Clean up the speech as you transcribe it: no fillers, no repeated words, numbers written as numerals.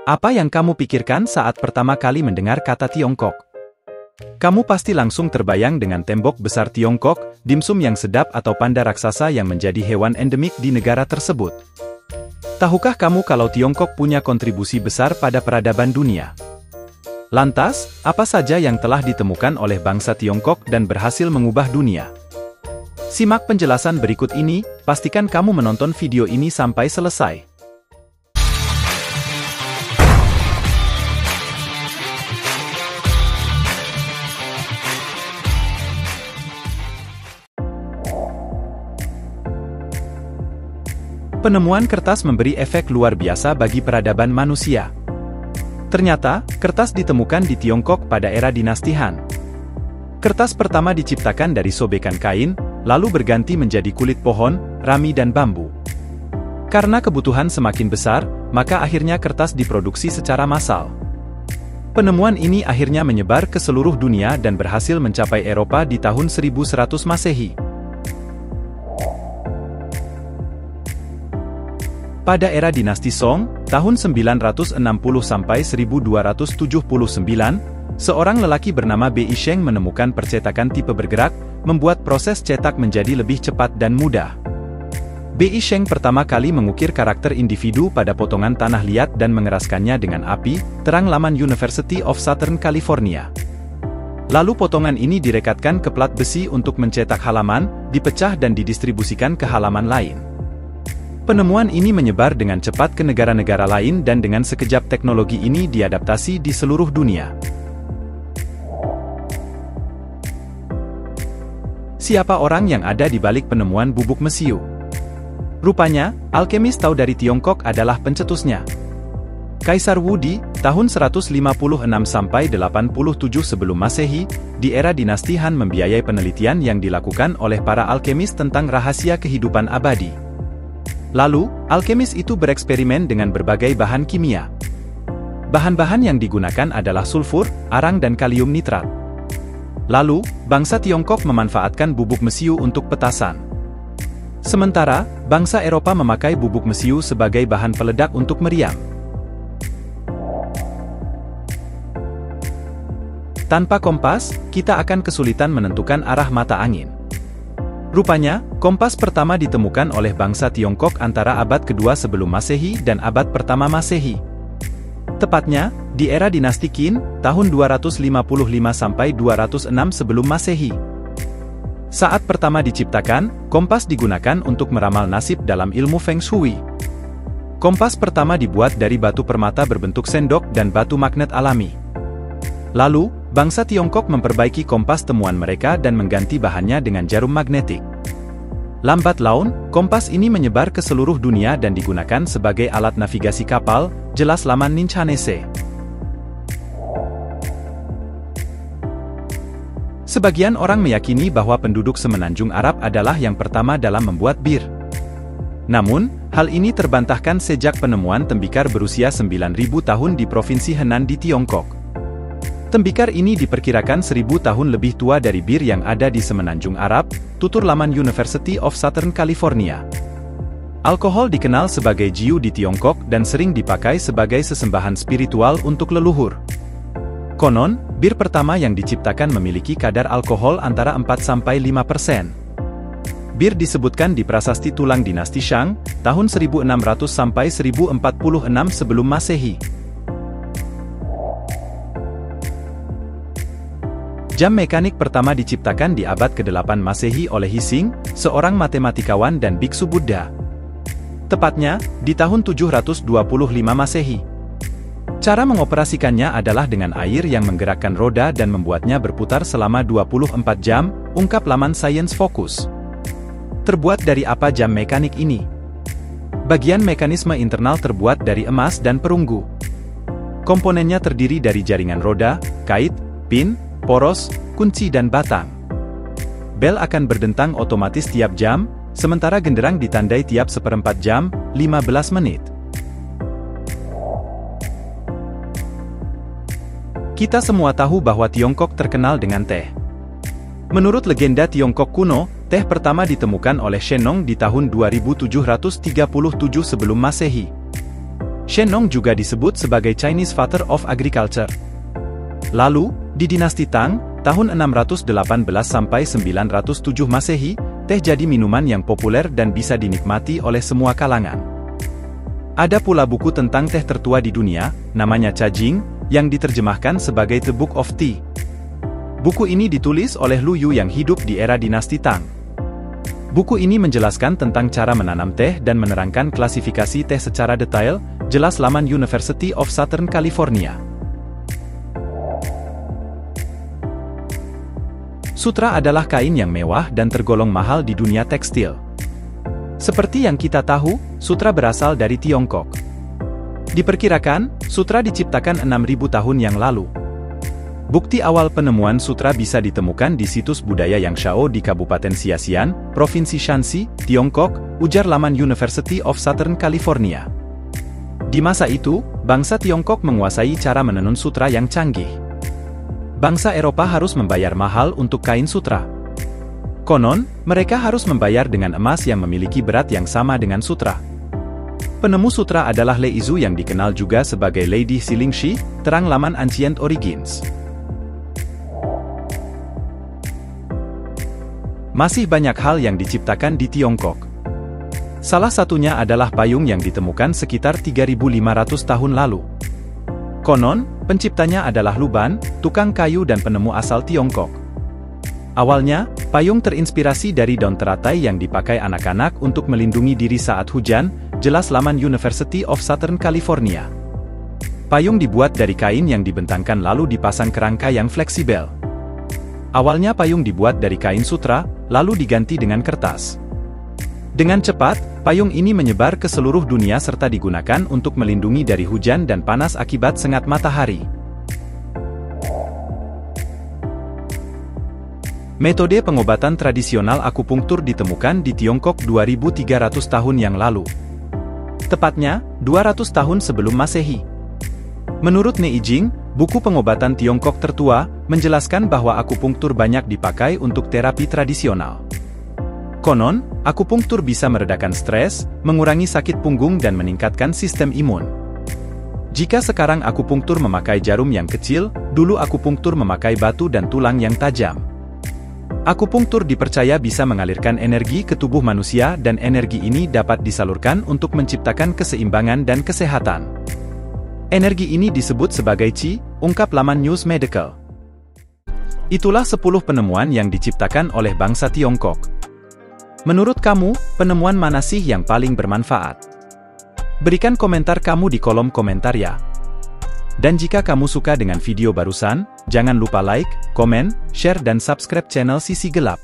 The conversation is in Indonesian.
Apa yang kamu pikirkan saat pertama kali mendengar kata Tiongkok? Kamu pasti langsung terbayang dengan tembok besar Tiongkok, dimsum yang sedap atau panda raksasa yang menjadi hewan endemik di negara tersebut. Tahukah kamu kalau Tiongkok punya kontribusi besar pada peradaban dunia? Lantas, apa saja yang telah ditemukan oleh bangsa Tiongkok dan berhasil mengubah dunia? Simak penjelasan berikut ini, pastikan kamu menonton video ini sampai selesai. Penemuan kertas memberi efek luar biasa bagi peradaban manusia. Ternyata, kertas ditemukan di Tiongkok pada era dinasti Han. Kertas pertama diciptakan dari sobekan kain, lalu berganti menjadi kulit pohon, rami dan bambu. Karena kebutuhan semakin besar, maka akhirnya kertas diproduksi secara massal. Penemuan ini akhirnya menyebar ke seluruh dunia dan berhasil mencapai Eropa di tahun 1100 Masehi. Pada era dinasti Song, tahun 960 sampai 1279, seorang lelaki bernama Bei Sheng menemukan percetakan tipe bergerak, membuat proses cetak menjadi lebih cepat dan mudah. Bei Sheng pertama kali mengukir karakter individu pada potongan tanah liat dan mengeraskannya dengan api, terang laman University of Southern California. Lalu potongan ini direkatkan ke plat besi untuk mencetak halaman, dipecah dan didistribusikan ke halaman lain. Penemuan ini menyebar dengan cepat ke negara-negara lain dan dengan sekejap teknologi ini diadaptasi di seluruh dunia. Siapa orang yang ada di balik penemuan bubuk mesiu? Rupanya, alkemis Tao dari Tiongkok adalah pencetusnya. Kaisar Wu di tahun 156 sampai 87 sebelum Masehi, di era dinasti Han membiayai penelitian yang dilakukan oleh para alkemis tentang rahasia kehidupan abadi. Lalu, alkemis itu bereksperimen dengan berbagai bahan kimia. Bahan-bahan yang digunakan adalah sulfur, arang dan kalium nitrat. Lalu, bangsa Tiongkok memanfaatkan bubuk mesiu untuk petasan. Sementara, bangsa Eropa memakai bubuk mesiu sebagai bahan peledak untuk meriam. Tanpa kompas, kita akan kesulitan menentukan arah mata angin. Rupanya, kompas pertama ditemukan oleh bangsa Tiongkok antara abad kedua sebelum Masehi dan abad pertama Masehi. Tepatnya, di era dinasti Qin, tahun 255 sampai 206 sebelum Masehi. Saat pertama diciptakan, kompas digunakan untuk meramal nasib dalam ilmu Feng Shui. Kompas pertama dibuat dari batu permata berbentuk sendok dan batu magnet alami. Lalu, bangsa Tiongkok memperbaiki kompas temuan mereka dan mengganti bahannya dengan jarum magnetik. Lambat laun, kompas ini menyebar ke seluruh dunia dan digunakan sebagai alat navigasi kapal, jelas laman Ninchanese. Sebagian orang meyakini bahwa penduduk semenanjung Arab adalah yang pertama dalam membuat bir. Namun, hal ini terbantahkan sejak penemuan tembikar berusia 9.000 tahun di Provinsi Henan di Tiongkok. Tembikar ini diperkirakan 1000 tahun lebih tua dari bir yang ada di semenanjung Arab, tutur laman University of Southern California. Alkohol dikenal sebagai jiu di Tiongkok dan sering dipakai sebagai sesembahan spiritual untuk leluhur. Konon, bir pertama yang diciptakan memiliki kadar alkohol antara 4–5%. Bir disebutkan di prasasti tulang dinasti Shang, tahun 1600 sampai 1046 sebelum Masehi. Jam mekanik pertama diciptakan di abad ke-8 Masehi oleh Hsing, seorang matematikawan dan biksu Buddha. Tepatnya, di tahun 725 Masehi. Cara mengoperasikannya adalah dengan air yang menggerakkan roda dan membuatnya berputar selama 24 jam, ungkap laman Science Focus. Terbuat dari apa jam mekanik ini? Bagian mekanisme internal terbuat dari emas dan perunggu. Komponennya terdiri dari jaringan roda, kait, pin, poros, kunci dan batang. Bel akan berdentang otomatis tiap jam, sementara genderang ditandai tiap 1/4 jam, 15 menit. Kita semua tahu bahwa Tiongkok terkenal dengan teh. Menurut legenda Tiongkok kuno, teh pertama ditemukan oleh Shennong di tahun 2737 sebelum Masehi. Shennong juga disebut sebagai Chinese Father of Agriculture. Lalu, di dinasti Tang, tahun 618 sampai 907 Masehi, teh jadi minuman yang populer dan bisa dinikmati oleh semua kalangan. Ada pula buku tentang teh tertua di dunia, namanya Cha Jing, yang diterjemahkan sebagai The Book of Tea. Buku ini ditulis oleh Lu Yu yang hidup di era dinasti Tang. Buku ini menjelaskan tentang cara menanam teh dan menerangkan klasifikasi teh secara detail, jelas laman University of Southern California. Sutra adalah kain yang mewah dan tergolong mahal di dunia tekstil. Seperti yang kita tahu, sutra berasal dari Tiongkok. Diperkirakan, sutra diciptakan 6.000 tahun yang lalu. Bukti awal penemuan sutra bisa ditemukan di situs budaya Yangshao di Kabupaten Xiaxian, Provinsi Shanxi, Tiongkok, ujar laman University of Southern California. Di masa itu, bangsa Tiongkok menguasai cara menenun sutra yang canggih. Bangsa Eropa harus membayar mahal untuk kain sutra. Konon, mereka harus membayar dengan emas yang memiliki berat yang sama dengan sutra. Penemu sutra adalah Lei Izu yang dikenal juga sebagai Lady Xilingshi, terang laman Ancient Origins. Masih banyak hal yang diciptakan di Tiongkok. Salah satunya adalah payung yang ditemukan sekitar 3.500 tahun lalu. Konon, penciptanya adalah Luban, tukang kayu dan penemu asal Tiongkok. Awalnya, payung terinspirasi dari daun teratai yang dipakai anak-anak untuk melindungi diri saat hujan, jelas laman University of Southern California. Payung dibuat dari kain yang dibentangkan lalu dipasang kerangka yang fleksibel. Awalnya payung dibuat dari kain sutra, lalu diganti dengan kertas. Dengan cepat, payung ini menyebar ke seluruh dunia serta digunakan untuk melindungi dari hujan dan panas akibat sengat matahari. Metode pengobatan tradisional akupunktur ditemukan di Tiongkok 2.300 tahun yang lalu. Tepatnya, 200 tahun sebelum Masehi. Menurut Nei Jing, buku pengobatan Tiongkok tertua, menjelaskan bahwa akupunktur banyak dipakai untuk terapi tradisional. Konon, akupunktur bisa meredakan stres, mengurangi sakit punggung dan meningkatkan sistem imun. Jika sekarang akupunktur memakai jarum yang kecil, dulu akupunktur memakai batu dan tulang yang tajam. Akupunktur dipercaya bisa mengalirkan energi ke tubuh manusia dan energi ini dapat disalurkan untuk menciptakan keseimbangan dan kesehatan. Energi ini disebut sebagai Qi, ungkap laman News Medical. Itulah 10 penemuan yang diciptakan oleh bangsa Tiongkok. Menurut kamu, penemuan mana sih yang paling bermanfaat? Berikan komentar kamu di kolom komentar ya. Dan jika kamu suka dengan video barusan, jangan lupa like, komen, share dan subscribe channel Sisi Gelap.